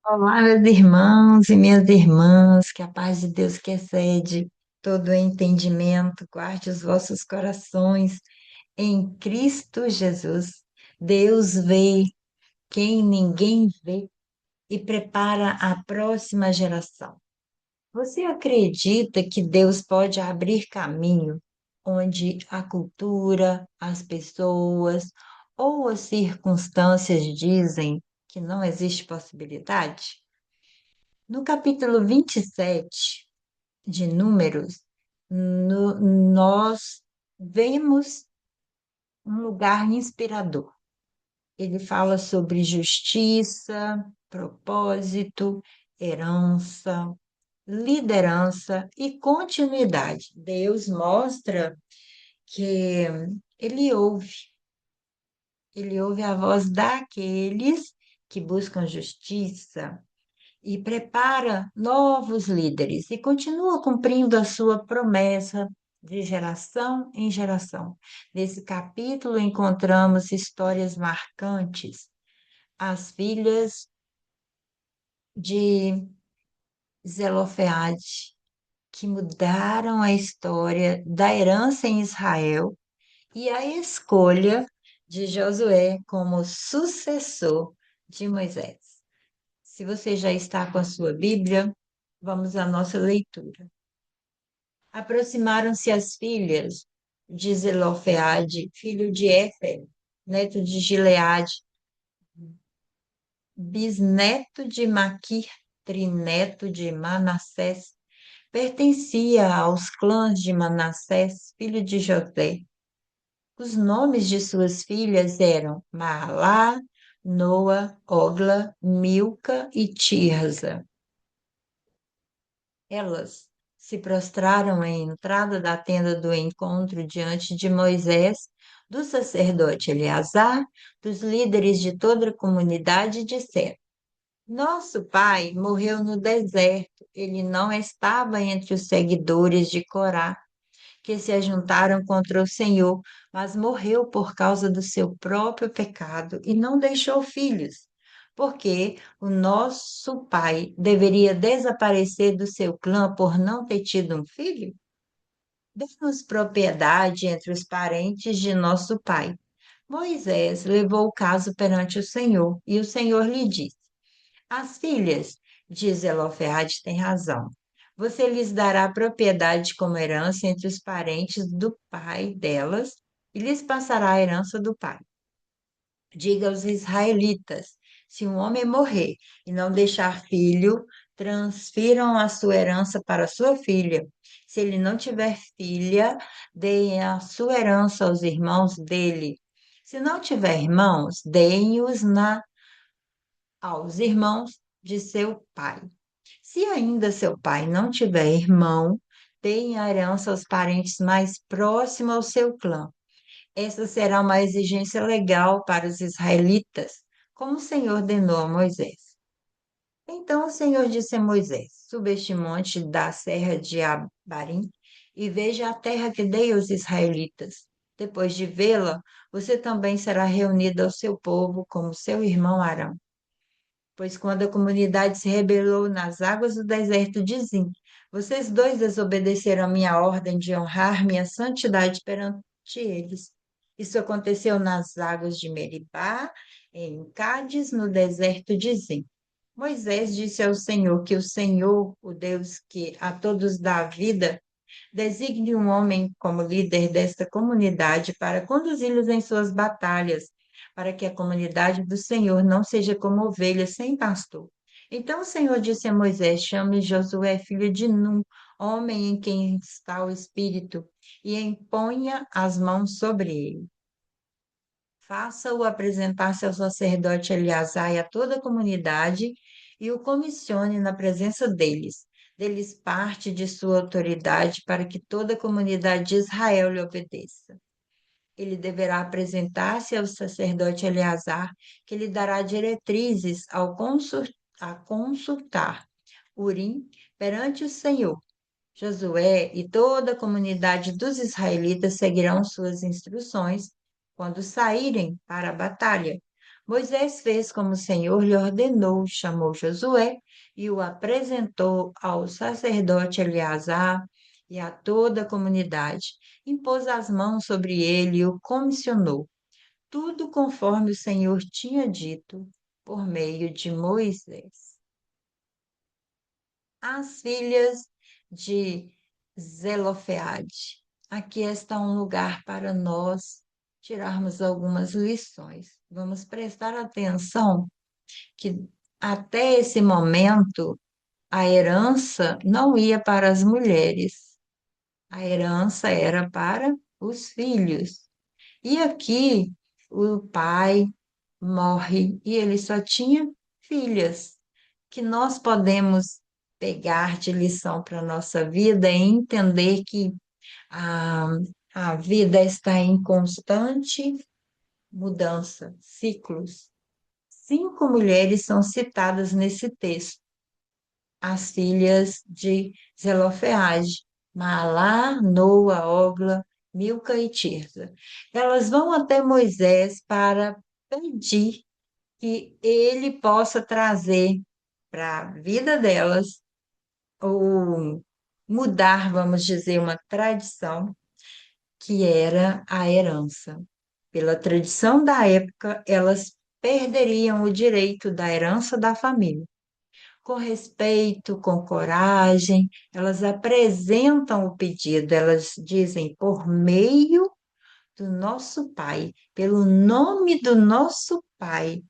Olá, meus irmãos e minhas irmãs, que a paz de Deus que excede todo o entendimento, guarde os vossos corações em Cristo Jesus. Deus vê quem ninguém vê e prepara a próxima geração. Você acredita que Deus pode abrir caminho onde a cultura, as pessoas ou as circunstâncias dizem que não existe possibilidade? No capítulo 27 de Números, nós vemos um lugar inspirador. Ele fala sobre justiça, propósito, herança, liderança e continuidade. Deus mostra que ele ouve, ele ouve a voz daqueles que buscam justiça e prepara novos líderes e continua cumprindo a sua promessa de geração em geração. Nesse capítulo encontramos histórias marcantes. As filhas de Zelofeade, que mudaram a história da herança em Israel, e a escolha de Josué como sucessor de Moisés. Se você já está com a sua Bíblia, vamos à nossa leitura. Aproximaram-se as filhas de Zelofeade, filho de Éfer, neto de Gileade, bisneto de Maquir, trineto de Manassés, pertencia aos clãs de Manassés, filho de José. Os nomes de suas filhas eram Mahalá, Noa, Ogla, Milca e Tirza. Elas se prostraram à entrada da tenda do encontro diante de Moisés, do sacerdote Eleazar, dos líderes de toda a comunidade, e disseram: Nosso pai morreu no deserto. Ele não estava entre os seguidores de Corá, que se ajuntaram contra o Senhor, mas morreu por causa do seu próprio pecado e não deixou filhos. Porque o nosso pai deveria desaparecer do seu clã por não ter tido um filho? Demos propriedade entre os parentes de nosso pai. Moisés levou o caso perante o Senhor, e o Senhor lhe disse: As filhas de Zelofehade têm razão. Você lhes dará propriedade como herança entre os parentes do pai delas, e lhes passará a herança do pai. Diga aos israelitas: se um homem morrer e não deixar filho, transfiram a sua herança para sua filha. Se ele não tiver filha, deem a sua herança aos irmãos dele. Se não tiver irmãos, deem-os aos irmãos de seu pai. Se ainda seu pai não tiver irmão, deem a herança aos parentes mais próximos ao seu clã. Essa será uma exigência legal para os israelitas, como o Senhor ordenou a Moisés. Então o Senhor disse a Moisés: Suba este monte da serra de Abarim e veja a terra que dei aos israelitas. Depois de vê-la, você também será reunido ao seu povo como seu irmão Arão. Pois quando a comunidade se rebelou nas águas do deserto de Zim, vocês dois desobedeceram a minha ordem de honrar minha santidade perante eles. Isso aconteceu nas águas de Meribá, em Cádiz, no deserto de Zim. Moisés disse ao Senhor que o Senhor, o Deus que a todos dá vida, designe um homem como líder desta comunidade para conduzi-los em suas batalhas, para que a comunidade do Senhor não seja como ovelha sem pastor. Então o Senhor disse a Moisés: Chame Josué, filho de Num, homem em quem está o Espírito, e imponha as mãos sobre ele. Faça-o apresentar-se ao sacerdote Eleazar e a toda a comunidade, e o comissione na presença deles. Deles parte de sua autoridade para que toda a comunidade de Israel lhe obedeça. Ele deverá apresentar-se ao sacerdote Eleazar, que lhe dará diretrizes a consultar Urim perante o Senhor. Josué e toda a comunidade dos israelitas seguirão suas instruções quando saírem para a batalha. Moisés fez como o Senhor lhe ordenou, chamou Josué e o apresentou ao sacerdote Eleazar e a toda a comunidade. Impôs as mãos sobre ele e o comissionou, tudo conforme o Senhor tinha dito por meio de Moisés. As filhas de Zelofeade. Aqui está um lugar para nós tirarmos algumas lições. Vamos prestar atenção que até esse momento a herança não ia para as mulheres, a herança era para os filhos. E aqui o pai morre e ele só tinha filhas, que nós podemos pegar de lição para a nossa vida e entender que a, a vida está em constante mudança, ciclos. 5 mulheres são citadas nesse texto, as filhas de Zelofeade, Maalá, Noa, Ogla, Milca e Tirza. Elas vão até Moisés para pedir que ele possa trazer para a vida delas ou mudar, vamos dizer, uma tradição que era a herança. Pela tradição da época, elas perderiam o direito da herança da família. Com respeito, com coragem, elas apresentam o pedido, elas dizem por meio do nosso pai, pelo nome do nosso pai,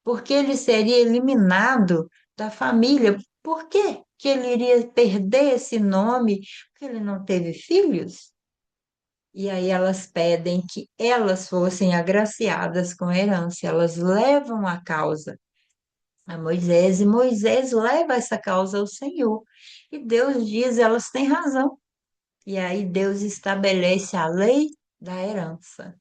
porque ele seria eliminado da família. Por quê que ele iria perder esse nome? Porque ele não teve filhos? E aí elas pedem que elas fossem agraciadas com a herança, elas levam a causa a Moisés, e Moisés leva essa causa ao Senhor. E Deus diz, elas têm razão. E aí Deus estabelece a lei da herança,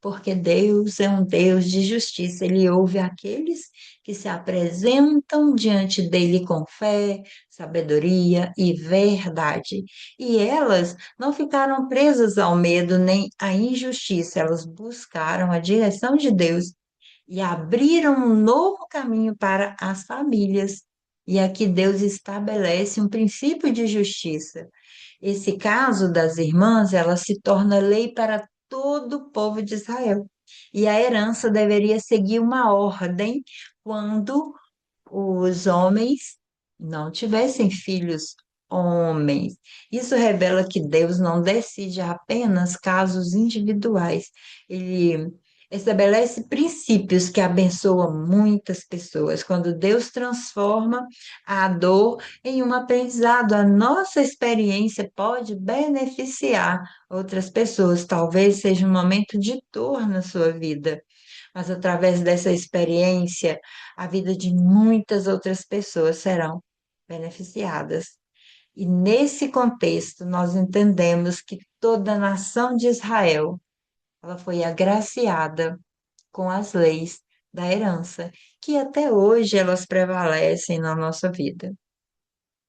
porque Deus é um Deus de justiça. Ele ouve aqueles que se apresentam diante dele com fé, sabedoria e verdade. E elas não ficaram presas ao medo nem à injustiça, elas buscaram a direção de Deus e abriram um novo caminho para as famílias. E aqui Deus estabelece um princípio de justiça. Esse caso das irmãs, ela se torna lei para todo o povo de Israel. E a herança deveria seguir uma ordem quando os homens não tivessem filhos homens. Isso revela que Deus não decide apenas casos individuais. Ele estabelece princípios que abençoam muitas pessoas. Quando Deus transforma a dor em um aprendizado, a nossa experiência pode beneficiar outras pessoas. Talvez seja um momento de dor na sua vida, mas através dessa experiência, a vida de muitas outras pessoas serão beneficiadas. E nesse contexto, nós entendemos que toda a nação de Israel, ela foi agraciada com as leis da herança, que até hoje elas prevalecem na nossa vida.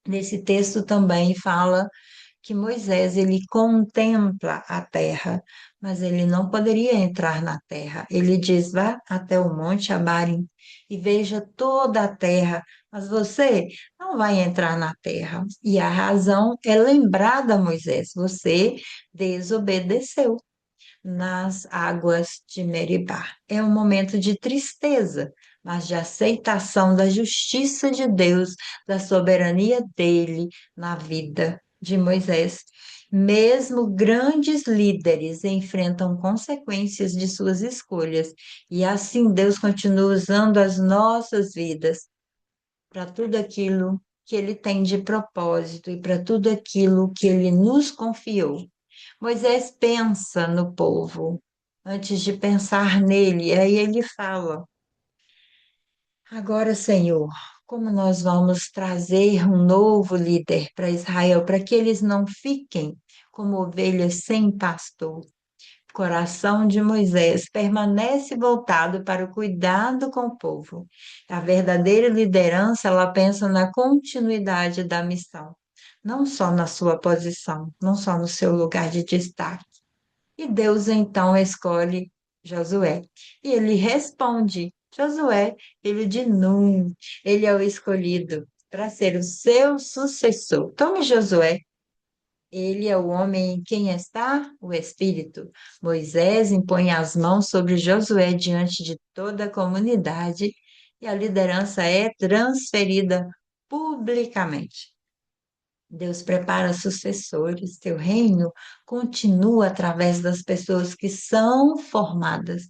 Nesse texto também fala que Moisés ele contempla a terra, mas ele não poderia entrar na terra. Ele diz: vá até o monte Abarim e veja toda a terra, mas você não vai entrar na terra. E a razão é lembrada a Moisés: você desobedeceu nas águas de Meribá. É um momento de tristeza, mas de aceitação da justiça de Deus, da soberania dele na vida de Moisés. Mesmo grandes líderes enfrentam consequências de suas escolhas, e assim Deus continua usando as nossas vidas para tudo aquilo que ele tem de propósito e para tudo aquilo que ele nos confiou. Moisés pensa no povo antes de pensar nele, e aí ele fala: agora, Senhor, como nós vamos trazer um novo líder para Israel, para que eles não fiquem como ovelhas sem pastor? O coração de Moisés permanece voltado para o cuidado com o povo. A verdadeira liderança, ela pensa na continuidade da missão, não só na sua posição, não só no seu lugar de destaque. E Deus então escolhe Josué. E ele responde Josué, filho de Num, ele é o escolhido para ser o seu sucessor. Tome Josué, ele é o homem em quem está o Espírito. Moisés impõe as mãos sobre Josué diante de toda a comunidade e a liderança é transferida publicamente. Deus prepara sucessores, teu reino continua através das pessoas que são formadas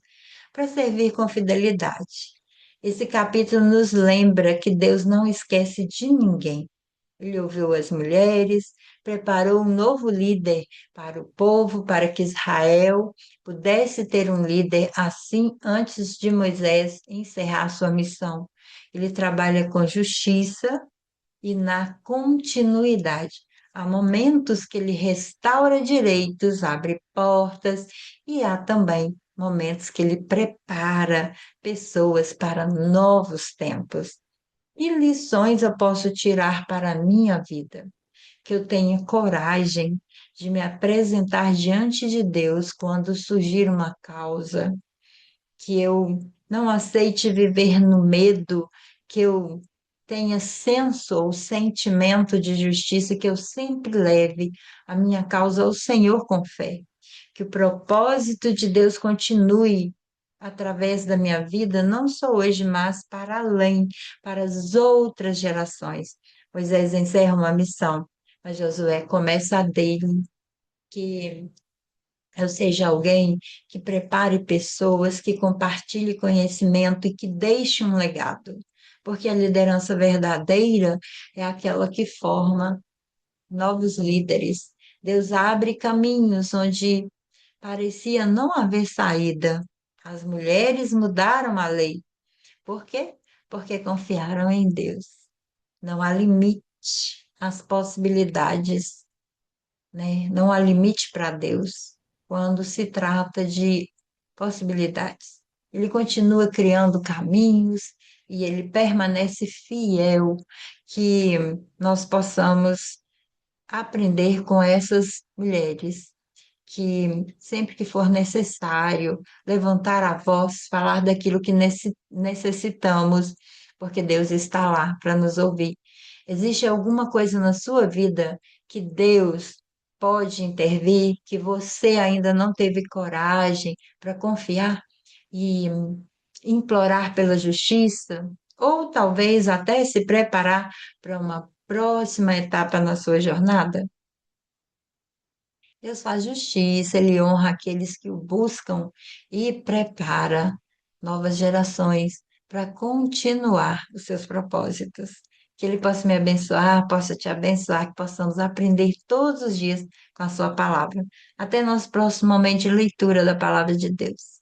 para servir com fidelidade. Esse capítulo nos lembra que Deus não esquece de ninguém. Ele ouviu as mulheres, preparou um novo líder para o povo, para que Israel pudesse ter um líder assim antes de Moisés encerrar sua missão. Ele trabalha com justiça e na continuidade. Há momentos que ele restaura direitos, abre portas, e há também momentos que ele prepara pessoas para novos tempos. E lições eu posso tirar para a minha vida? Que eu tenha coragem de me apresentar diante de Deus quando surgir uma causa, que eu não aceite viver no medo, que eu tenha senso ou sentimento de justiça, que eu sempre leve a minha causa ao Senhor com fé, que o propósito de Deus continue através da minha vida, não só hoje, mas para além, para as outras gerações. Moisés encerra uma missão, mas Josué começa a dele, que eu seja alguém que prepare pessoas, que compartilhe conhecimento e que deixe um legado. Porque a liderança verdadeira é aquela que forma novos líderes. Deus abre caminhos onde parecia não haver saída. As mulheres mudaram a lei. Por quê? Porque confiaram em Deus. Não há limite às possibilidades, né? Não há limite para Deus quando se trata de possibilidades. Ele continua criando caminhos e ele permanece fiel, que nós possamos aprender com essas mulheres, que sempre que for necessário levantar a voz, falar daquilo que necessitamos, porque Deus está lá para nos ouvir. Existe alguma coisa na sua vida que Deus pode intervir, que você ainda não teve coragem para confiar e implorar pela justiça? Ou talvez até se preparar para uma próxima etapa na sua jornada? Deus faz justiça, ele honra aqueles que o buscam e prepara novas gerações para continuar os seus propósitos. Que ele possa me abençoar, possa te abençoar, que possamos aprender todos os dias com a sua palavra. Até nosso próximo momento de leitura da palavra de Deus.